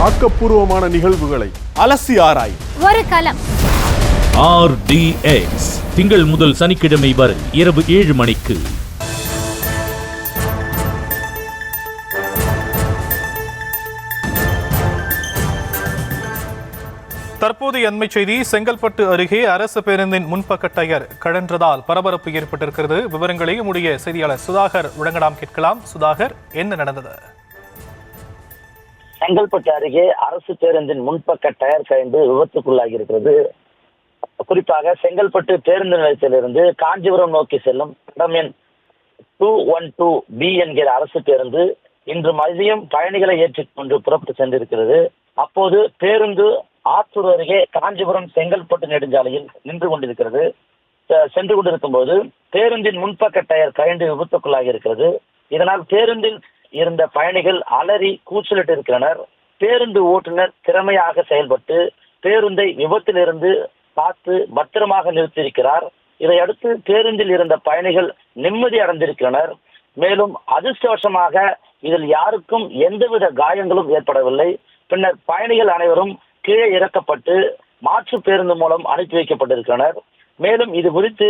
ஆக்கப்பூர்வமான நிகழ்வுகளை அலசி ஆராய் ஒரு களம். RDX திங்கள் முதல் சனிக்கிழமை வரை இரவு 7 மணிக்கு. தற்போதைய அண்மை செய்தி. செங்கல்பட்டு அருகே அரசு பேருந்தின் முன்பக்க டயர் கழன்றதால் பரபரப்பு ஏற்பட்டிருக்கிறது. விவரங்களை நம்முடைய செய்தியாளர் சுதாகர் வழங்கலாம், கேட்கலாம். சுதாகர், என்ன நடந்தது? செங்கல்பட்டு அருகே அரசு பேருந்தின் முன்பக்க டயர் கழன்று விபத்துக்குள்ளாகி இருக்கிறது. குறிப்பாக செங்கல்பட்டு பேருந்து நிலையத்திலிருந்து காஞ்சிபுரம் நோக்கி செல்லும் எண் 212B என்கிற அரசு பேருந்து இன்று மதியம் பயணிகளை ஏற்றிக்கொண்டு புறப்பட்டு சென்றிருக்கிறது. அப்போது பேருந்து ஆத்தூர் அருகே காஞ்சிபுரம் செங்கல்பட்டு நெடுஞ்சாலையில் நின்று கொண்டிருக்கிறது. சென்று கொண்டிருக்கும் போது பேருந்தின் முன்பக்க டயர் கழன்று விபத்துக்குள்ளாகி இருக்கிறது. இதனால் பேருந்தில் இருந்த பயணிகள் அலறி கூச்சலிட்டு இருக்கிறனர். பேருந்து ஓட்டுநர் திறமையாக செயல்பட்டு பேருந்தை விபத்திலிருந்து பார்த்து பத்திரமாக நிறுத்தியிருக்கிறார். இதையடுத்து பேருந்தில் இருந்த பயணிகள் நிம்மதி அடைந்திருக்கிறனர். மேலும் அதிர்ஷ்டவசமாக இதில் யாருக்கும் எந்தவித காயங்களும் ஏற்படவில்லை. பின்னர் பயணிகள் அனைவரும் கீழே இறக்கப்பட்டு மாற்று பேருந்து மூலம் அனுப்பி வைக்கப்பட்டிருக்கிறனர். மேலும் இது குறித்து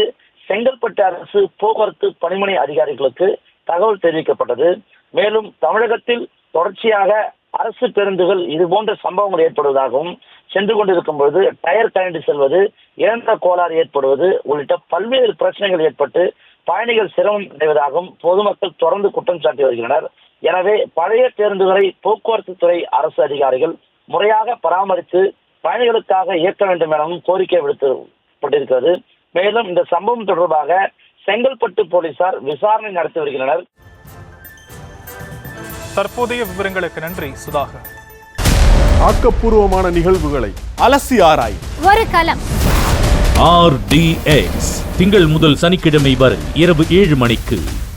செங்கல்பட்டு அரசு போக்குவரத்து பணிமனை அதிகாரிகளுக்கு தகவல் தெரிவிக்கப்பட்டது. மேலும் தமிழகத்தில் தொடர்ச்சியாக அரசு பேருந்துகள் இதுபோன்ற சம்பவங்கள் ஏற்படுவதாகவும், சென்று கொண்டிருக்கும் பொழுது டயர் கழன்று செல்வது, இயந்திர கோளாறு ஏற்படுவது உள்ளிட்ட பல்வேறு பிரச்சனைகள் ஏற்பட்டு பயணிகள் சிரமம் அடைவதாகவும் பொதுமக்கள் தொடர்ந்து குற்றம் சாட்டி வருகின்றனர். எனவே பழைய பேருந்துகளை போக்குவரத்து துறை அரசு அதிகாரிகள் முறையாக பராமரித்து பயணிகளுக்காக இயக்க வேண்டும் எனவும் கோரிக்கை விடுக்கப்பட்டிருக்கிறது. மேலும் இந்த சம்பவம் தொடர்பாக செங்கல்பட்டு போலீசார் விசாரணை நடத்தி வருகின்றனர். தற்போதைய விவரங்களுக்கு நன்றி சுதாகர். ஆக்கப்பூர்வமான நிகழ்வுகளை அலசி ஆராய் ஒரு களம். RDX திங்கள் முதல் சனிக்கிழமை வரை இரவு 7 மணிக்கு.